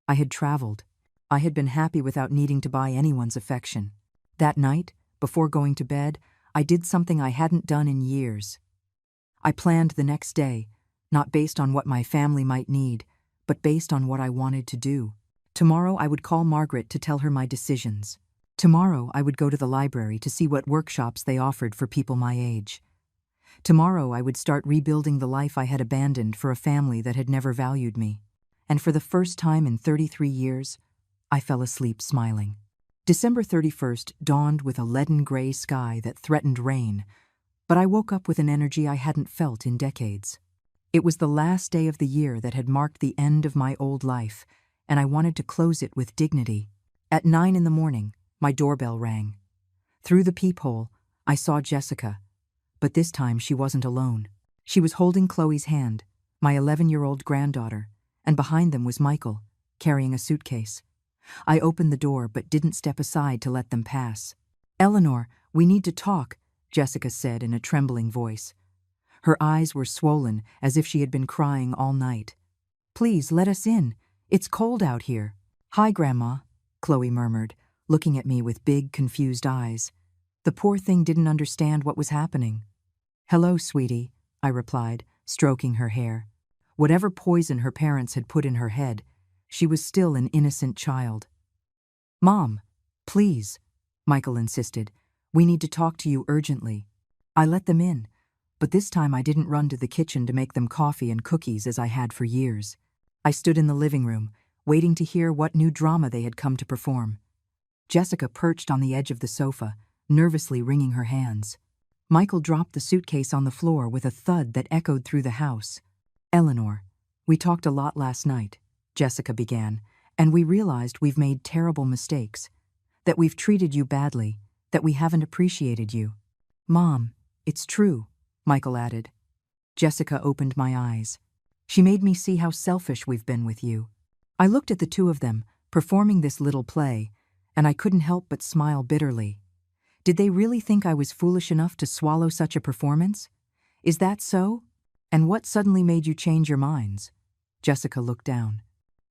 I had traveled. I had been happy without needing to buy anyone's affection. That night, before going to bed, I did something I hadn't done in years. I planned the next day, not based on what my family might need, but based on what I wanted to do. Tomorrow I would call Margaret to tell her my decisions. Tomorrow I would go to the library to see what workshops they offered for people my age. Tomorrow I would start rebuilding the life I had abandoned for a family that had never valued me. And for the first time in 33 years, I fell asleep smiling. December 31st dawned with a leaden gray sky that threatened rain, but I woke up with an energy I hadn't felt in decades. It was the last day of the year that had marked the end of my old life, and I wanted to close it with dignity. At 9 in the morning, my doorbell rang. Through the peephole, I saw Jessica, but this time she wasn't alone. She was holding Chloe's hand, my 11-year-old granddaughter, and behind them was Michael, carrying a suitcase. I opened the door but didn't step aside to let them pass. "Eleanor, we need to talk," Jessica said in a trembling voice. Her eyes were swollen as if she had been crying all night. "Please, let us in. It's cold out here." "Hi, Grandma," Chloe murmured, looking at me with big, confused eyes. The poor thing didn't understand what was happening. "Hello, sweetie," I replied, stroking her hair. Whatever poison her parents had put in her head, she was still an innocent child. "Mom, please," Michael insisted. "We need to talk to you urgently." I let them in, but this time I didn't run to the kitchen to make them coffee and cookies as I had for years. I stood in the living room, waiting to hear what new drama they had come to perform. Jessica perched on the edge of the sofa, nervously wringing her hands. Michael dropped the suitcase on the floor with a thud that echoed through the house. "Eleanor, we talked a lot last night," Jessica began, "and we realized we've made terrible mistakes, that we've treated you badly, that we haven't appreciated you." "Mom, it's true," Michael added. Jessica opened my eyes. "She made me see how selfish we've been with you." I looked at the two of them, performing this little play, and I couldn't help but smile bitterly. Did they really think I was foolish enough to swallow such a performance? "Is that so? And what suddenly made you change your minds?" Jessica looked down.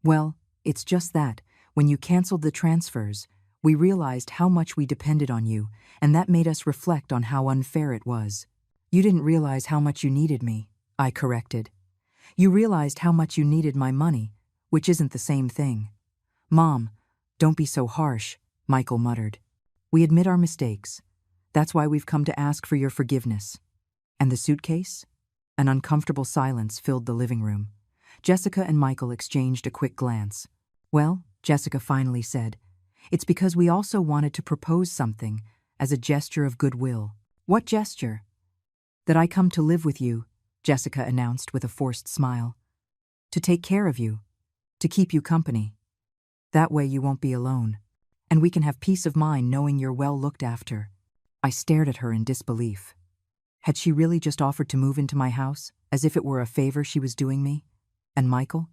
"Well, it's just that, when you canceled the transfers, we realized how much we depended on you, and that made us reflect on how unfair it was." "You didn't realize how much you needed me," I corrected. "You realized how much you needed my money, which isn't the same thing." "Mom, don't be so harsh," Michael muttered. "We admit our mistakes. That's why we've come to ask for your forgiveness." "And the suitcase?" An uncomfortable silence filled the living room. Jessica and Michael exchanged a quick glance. "Well," Jessica finally said, "it's because we also wanted to propose something as a gesture of goodwill." "What gesture?" "That I come to live with you," Jessica announced with a forced smile. "To take care of you, to keep you company. That way you won't be alone, and we can have peace of mind knowing you're well looked after." I stared at her in disbelief. Had she really just offered to move into my house, as if it were a favor she was doing me? And Michael?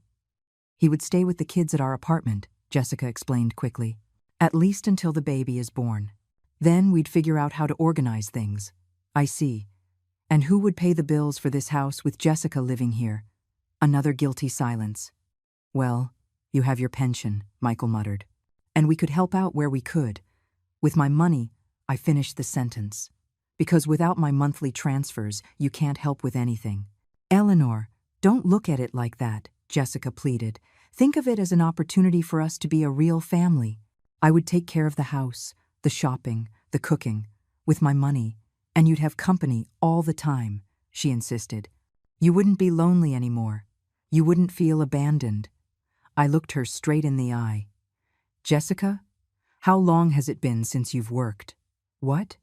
"He would stay with the kids at our apartment," Jessica explained quickly. "At least until the baby is born. Then we'd figure out how to organize things." "I see. And who would pay the bills for this house with Jessica living here?" Another guilty silence. "Well, you have your pension," Michael muttered. "And we could help out where we could. With my money," I finished the sentence. "Because without my monthly transfers, you can't help with anything." "Eleanor, don't look at it like that," Jessica pleaded. "Think of it as an opportunity for us to be a real family. I would take care of the house, the shopping, the cooking, with my money, and you'd have company all the time," she insisted. "You wouldn't be lonely anymore. You wouldn't feel abandoned." I looked her straight in the eye. "Jessica, how long has it been since you've worked?" "What?"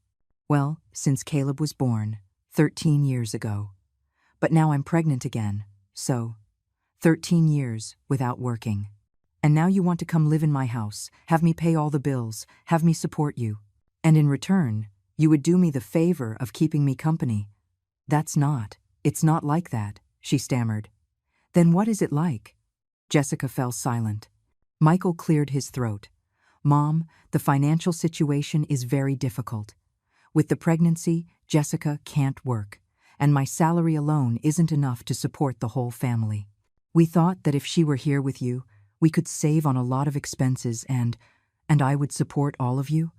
"Well, since Caleb was born, 13 years ago. But now I'm pregnant again, so 13 years without working. And now you want to come live in my house, have me pay all the bills, have me support you. And in return, you would do me the favor of keeping me company." It's not like that," she stammered. "Then what is it like?" Jessica fell silent. Michael cleared his throat. "Mom, the financial situation is very difficult. With the pregnancy, Jessica can't work, and my salary alone isn't enough to support the whole family. We thought that if she were here with you, we could save on a lot of expenses and I would support all of you.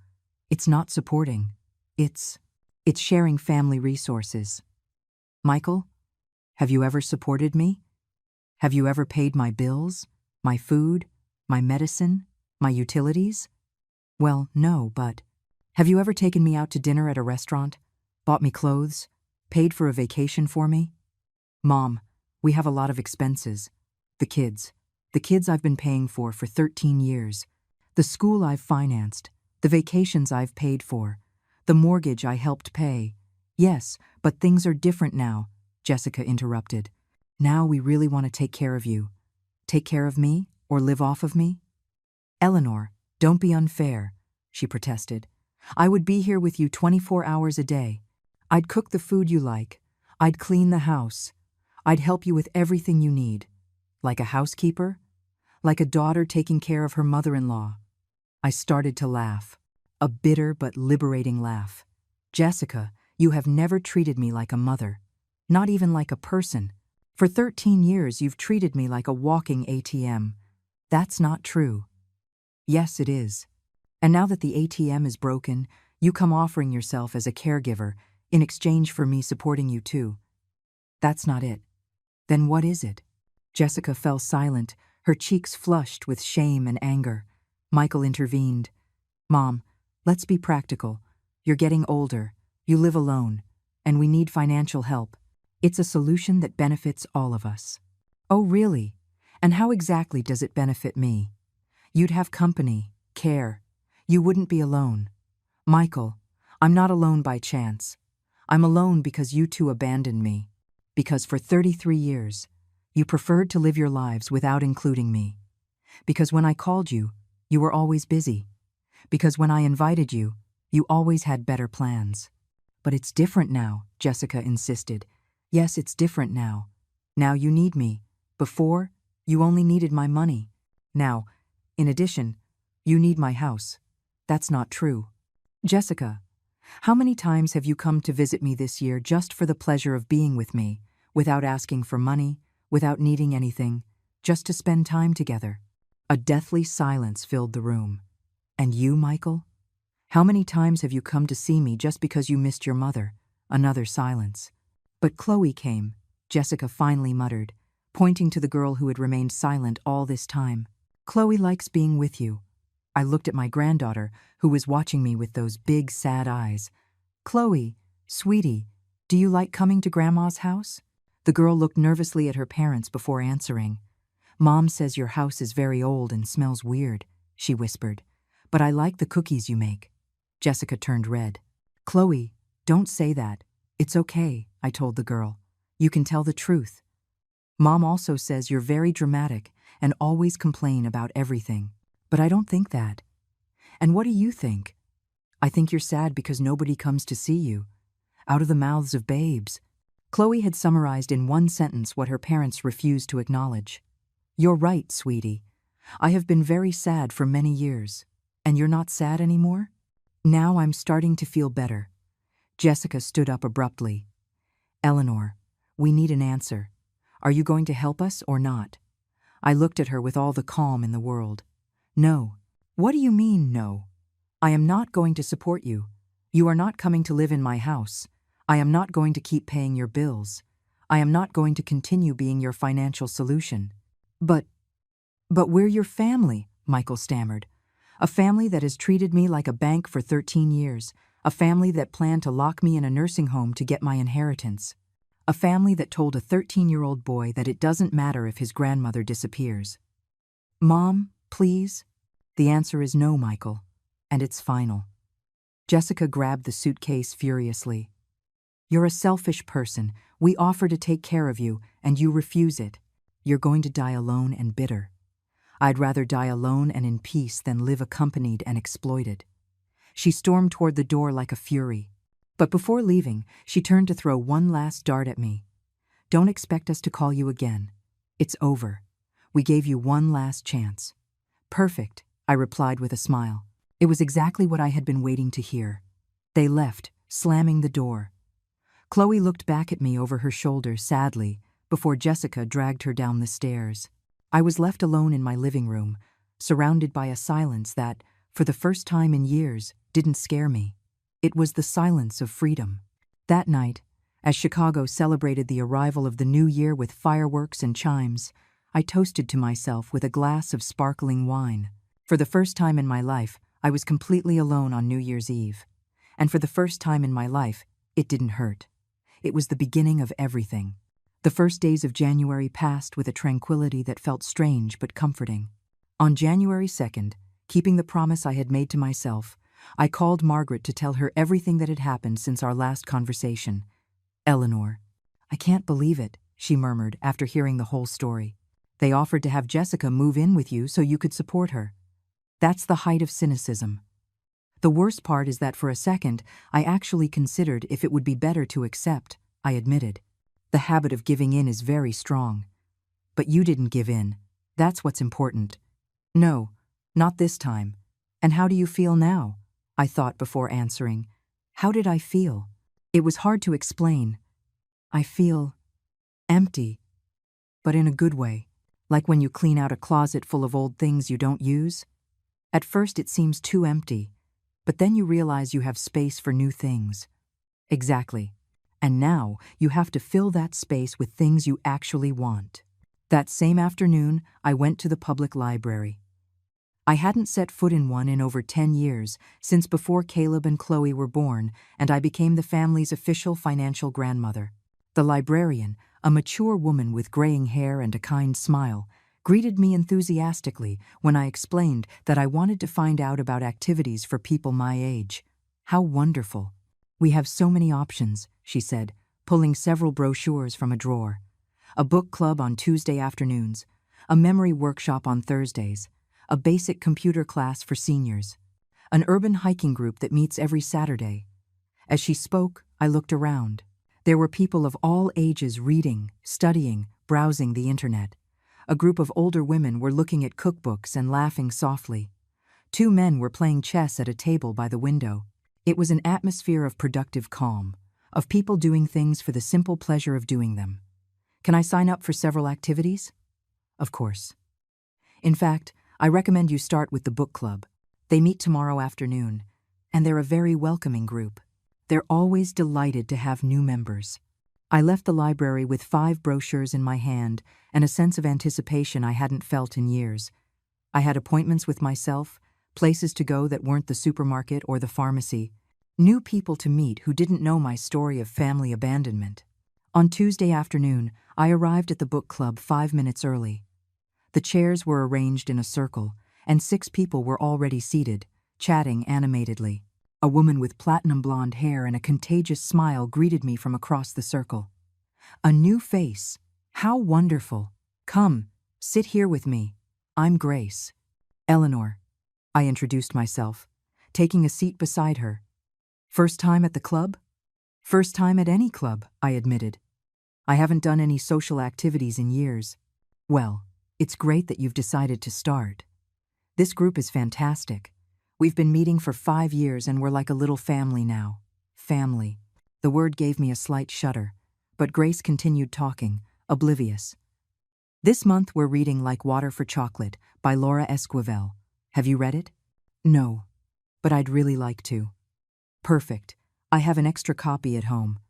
It's not supporting. It's sharing family resources. Michael, have you ever supported me? Have you ever paid my bills, my food, my medicine, my utilities? Well, no, but have you ever taken me out to dinner at a restaurant, bought me clothes, Paid for a vacation for me? Mom, we have a lot of expenses. The kids. The kids I've been paying for 13 years. The school I've financed. The vacations I've paid for. The mortgage I helped pay. Yes, but things are different now, Jessica interrupted. Now we really want to take care of you. Take care of me or live off of me? Eleanor, don't be unfair, she protested. I would be here with you 24 hours a day. I'd cook the food you like. I'd clean the house. I'd help you with everything you need. Like a housekeeper? Like a daughter taking care of her mother-in-law. I started to laugh. A bitter but liberating laugh. Jessica, you have never treated me like a mother. Not even like a person. For 13 years you've treated me like a walking ATM. That's not true. Yes, it is. And now that the ATM is broken, you come offering yourself as a caregiver in exchange for me supporting you too. That's not it. Then what is it? Jessica fell silent, her cheeks flushed with shame and anger. Michael intervened. Mom, let's be practical. You're getting older, you live alone, and we need financial help. It's a solution that benefits all of us. Oh, really? And how exactly does it benefit me? You'd have company, care. You wouldn't be alone. Michael, I'm not alone by chance. I'm alone because you two abandoned me. Because for 33 years, you preferred to live your lives without including me. Because when I called you, you were always busy. Because when I invited you, you always had better plans. But it's different now, Jessica insisted. Yes, it's different now. Now you need me. Before, you only needed my money. Now, in addition, you need my house. That's not true. Jessica, how many times have you come to visit me this year just for the pleasure of being with me, without asking for money, without needing anything, just to spend time together? A deathly silence filled the room. And you, Michael? How many times have you come to see me just because you missed your mother? Another silence. But Chloe came, Jessica finally muttered, pointing to the girl who had remained silent all this time. Chloe likes being with you. I looked at my granddaughter, who was watching me with those big, sad eyes. Chloe, sweetie, do you like coming to Grandma's house? The girl looked nervously at her parents before answering. Mom says your house is very old and smells weird, she whispered. But I like the cookies you make. Jessica turned red. Chloe, don't say that. It's okay, I told the girl. You can tell the truth. Mom also says you're very dramatic and always complain about everything. But I don't think that. And what do you think? I think you're sad because nobody comes to see you. Out of the mouths of babes. Chloe had summarized in one sentence what her parents refused to acknowledge. You're right, sweetie. I have been very sad for many years. And you're not sad anymore? Now I'm starting to feel better. Jessica stood up abruptly. Eleanor, we need an answer. Are you going to help us or not? I looked at her with all the calm in the world. No. What do you mean, no? I am not going to support you. You are not coming to live in my house. I am not going to keep paying your bills. I am not going to continue being your financial solution. But we're your family, Michael stammered. A family that has treated me like a bank for 13 years. A family that planned to lock me in a nursing home to get my inheritance. A family that told a 13-year-old boy that it doesn't matter if his grandmother disappears. Mom, please? The answer is no, Michael. And it's final. Jessica grabbed the suitcase furiously. You're a selfish person. We offer to take care of you, and you refuse it. You're going to die alone and bitter. I'd rather die alone and in peace than live accompanied and exploited. She stormed toward the door like a fury. But before leaving, she turned to throw one last dart at me. Don't expect us to call you again. It's over. We gave you one last chance. Perfect, I replied with a smile. It was exactly what I had been waiting to hear. They left, slamming the door. Chloe looked back at me over her shoulder sadly before Jessica dragged her down the stairs. I was left alone in my living room, surrounded by a silence that, for the first time in years, didn't scare me. It was the silence of freedom. That night, as Chicago celebrated the arrival of the new year with fireworks and chimes, I toasted to myself with a glass of sparkling wine. For the first time in my life, I was completely alone on New Year's Eve. And for the first time in my life, it didn't hurt. It was the beginning of everything. The first days of January passed with a tranquility that felt strange but comforting. On January 2nd, keeping the promise I had made to myself, I called Margaret to tell her everything that had happened since our last conversation. "Eleanor, I can't believe it," she murmured after hearing the whole story. "They offered to have Jessica move in with you so you could support her." That's the height of cynicism. The worst part is that for a second, I actually considered if it would be better to accept, I admitted. The habit of giving in is very strong. But you didn't give in. That's what's important. No, not this time. And how do you feel now? I thought before answering. How did I feel? It was hard to explain. I feel empty, but in a good way, like when you clean out a closet full of old things you don't use. At first it seems too empty, but then you realize you have space for new things. Exactly. And now you have to fill that space with things you actually want. That same afternoon, I went to the public library. I hadn't set foot in one in over 10 years, since before Caleb and Chloe were born, and I became the family's official financial grandmother. The librarian, a mature woman with graying hair and a kind smile, greeted me enthusiastically when I explained that I wanted to find out about activities for people my age. How wonderful. "We have so many options," she said, pulling several brochures from a drawer. "A book club on Tuesday afternoons, a memory workshop on Thursdays, a basic computer class for seniors, an urban hiking group that meets every Saturday." As she spoke, I looked around. There were people of all ages reading, studying, browsing the internet. A group of older women were looking at cookbooks and laughing softly. 2 men were playing chess at a table by the window. It was an atmosphere of productive calm, of people doing things for the simple pleasure of doing them. "Can I sign up for several activities?" "Of course." "In fact, I recommend you start with the book club. They meet tomorrow afternoon, and they're a very welcoming group. They're always delighted to have new members." I left the library with 5 brochures in my hand and a sense of anticipation I hadn't felt in years. I had appointments with myself, places to go that weren't the supermarket or the pharmacy, new people to meet who didn't know my story of family abandonment. On Tuesday afternoon, I arrived at the book club 5 minutes early. The chairs were arranged in a circle, and 6 people were already seated, chatting animatedly. A woman with platinum blonde hair and a contagious smile greeted me from across the circle. "A new face. How wonderful. Come, sit here with me. I'm Grace." "Eleanor," I introduced myself, taking a seat beside her. "First time at the club?" "First time at any club," I admitted. "I haven't done any social activities in years." "Well, it's great that you've decided to start. This group is fantastic. We've been meeting for 5 years and we're like a little family now." Family. The word gave me a slight shudder, but Grace continued talking, oblivious. "This month we're reading Like Water for Chocolate by Laura Esquivel. Have you read it?" "No, but I'd really like to." "Perfect. I have an extra copy at home.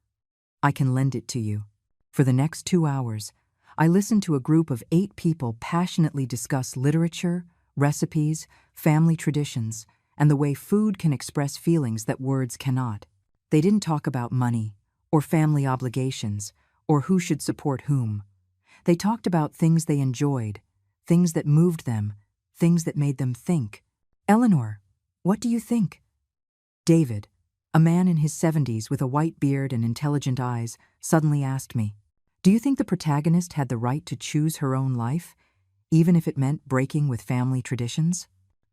I can lend it to you." For the next 2 hours, I listened to a group of 8 people passionately discuss literature, recipes, family traditions, and the way food can express feelings that words cannot. They didn't talk about money, or family obligations, or who should support whom. They talked about things they enjoyed, things that moved them, things that made them think. "Eleanor, what do you think?" David, a man in his 70s with a white beard and intelligent eyes, suddenly asked me, "Do you think the protagonist had the right to choose her own life, even if it meant breaking with family traditions?"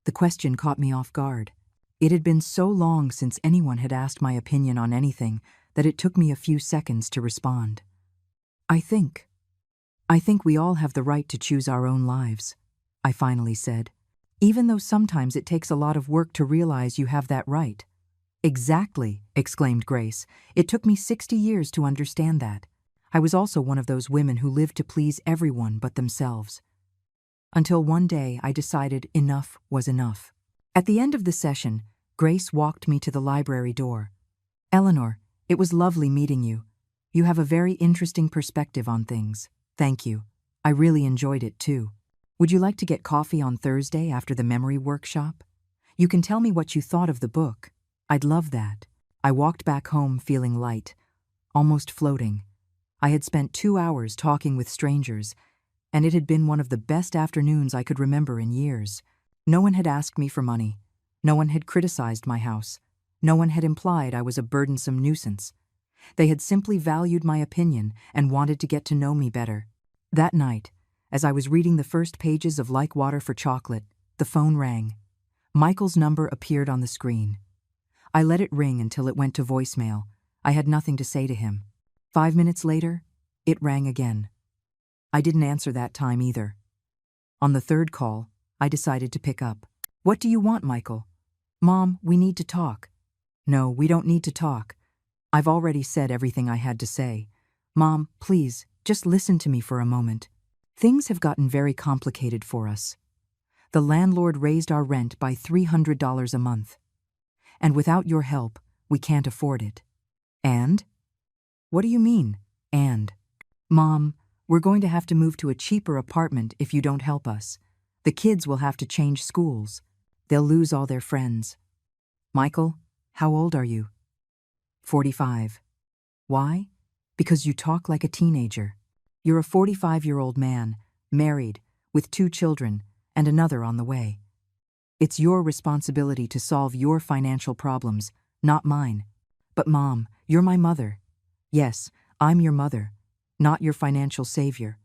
The question caught me off guard. It had been so long since anyone had asked my opinion on anything that it took me a few seconds to respond. I think we all have the right to choose our own lives," I finally said, "even though sometimes it takes a lot of work to realize you have that right." "Exactly," exclaimed Grace. "It took me 60 years to understand that. I was also one of those women who lived to please everyone but themselves. Until one day I decided enough was enough." At the end of the session, Grace walked me to the library door. "Eleanor, it was lovely meeting you. You have a very interesting perspective on things. Thank you. I really enjoyed it too. Would you like to get coffee on Thursday after the memory workshop? You can tell me what you thought of the book. I'd love that." I walked back home feeling light, almost floating. I had spent 2 hours talking with strangers, and it had been one of the best afternoons I could remember in years. No one had asked me for money. No one had criticized my house. No one had implied I was a burdensome nuisance. They had simply valued my opinion and wanted to get to know me better. That night, as I was reading the first pages of Like Water for Chocolate, the phone rang. Michael's number appeared on the screen. I let it ring until it went to voicemail. I had nothing to say to him. 5 minutes later, it rang again. I didn't answer that time either. On the third call, I decided to pick up. "What do you want, Michael?" "Mom, we need to talk." "No, we don't need to talk. I've already said everything I had to say. Mom, please, just listen to me for a moment. Things have gotten very complicated for us. The landlord raised our rent by $300 a month. And without your help, we can't afford it." "And?" "What do you mean, and?" "Mom, we're going to have to move to a cheaper apartment if you don't help us. The kids will have to change schools. They'll lose all their friends." "Michael, how old are you?" 45. "Why? Because you talk like a teenager. You're a 45-year-old man, married, with 2 children, and another on the way. It's your responsibility to solve your financial problems, not mine." "But Mom, you're my mother." "Yes, I'm your mother, not your financial savior.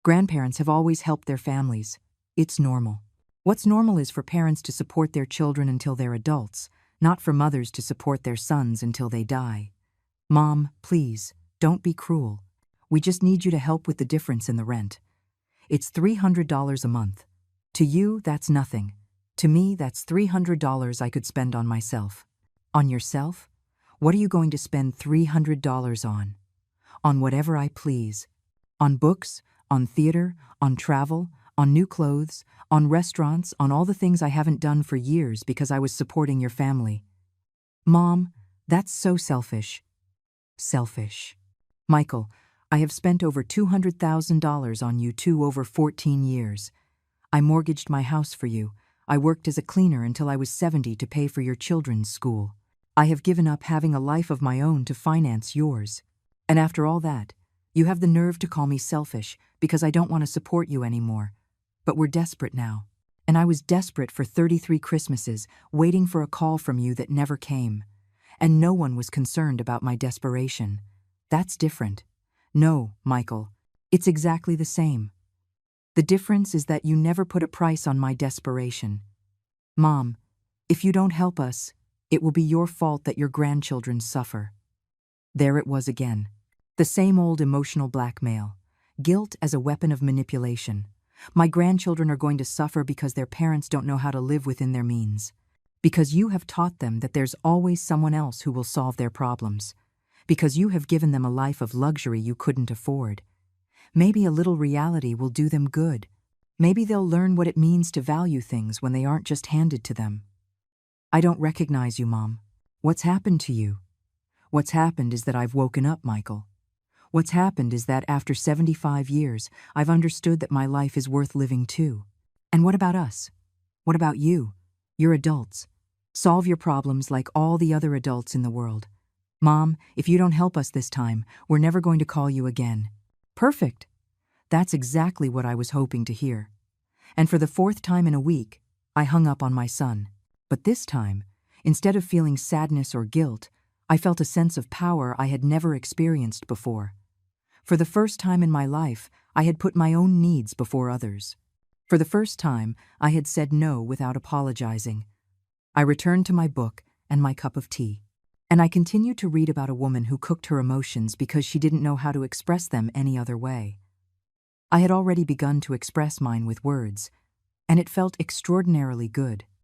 Grandparents have always helped their families. It's normal. What's normal is for parents to support their children until they're adults, not for mothers to support their sons until they die. Mom, please, don't be cruel. We just need you to help with the difference in the rent. It's $300 a month. To you, that's nothing. To me, that's $300 I could spend on myself." "On yourself? What are you going to spend $300 on?" "On whatever I please. On books, on theater, on travel, on new clothes, on restaurants, on all the things I haven't done for years because I was supporting your family." "Mom, that's so selfish." "Selfish. Michael, I have spent over $200,000 on you too over 14 years. I mortgaged my house for you. I worked as a cleaner until I was 70 to pay for your children's school. I have given up having a life of my own to finance yours. And after all that, you have the nerve to call me selfish because I don't want to support you anymore. But we're desperate now. And I was desperate for 33 Christmases, waiting for a call from you that never came. And no one was concerned about my desperation. That's different. No, Michael, it's exactly the same. The difference is that you never put a price on my desperation. Mom, if you don't help us, it will be your fault that your grandchildren suffer." There it was again. The same old emotional blackmail. Guilt as a weapon of manipulation. My grandchildren are going to suffer because their parents don't know how to live within their means. Because you have taught them that there's always someone else who will solve their problems. Because you have given them a life of luxury you couldn't afford. Maybe a little reality will do them good. Maybe they'll learn what it means to value things when they aren't just handed to them. I don't recognize you, Mom. What's happened to you? What's happened is that I've woken up, Michael. What's happened is that after 75 years, I've understood that my life is worth living too. And what about us? What about you? You're adults. Solve your problems like all the other adults in the world. Mom, if you don't help us this time, we're never going to call you again. Perfect. That's exactly what I was hoping to hear. And for the 4th time in a week, I hung up on my son. But this time, instead of feeling sadness or guilt, I felt a sense of power I had never experienced before. For the first time in my life, I had put my own needs before others. For the first time, I had said no without apologizing. I returned to my book and my cup of tea. And I continued to read about a woman who cooked her emotions because she didn't know how to express them any other way. I had already begun to express mine with words, and it felt extraordinarily good.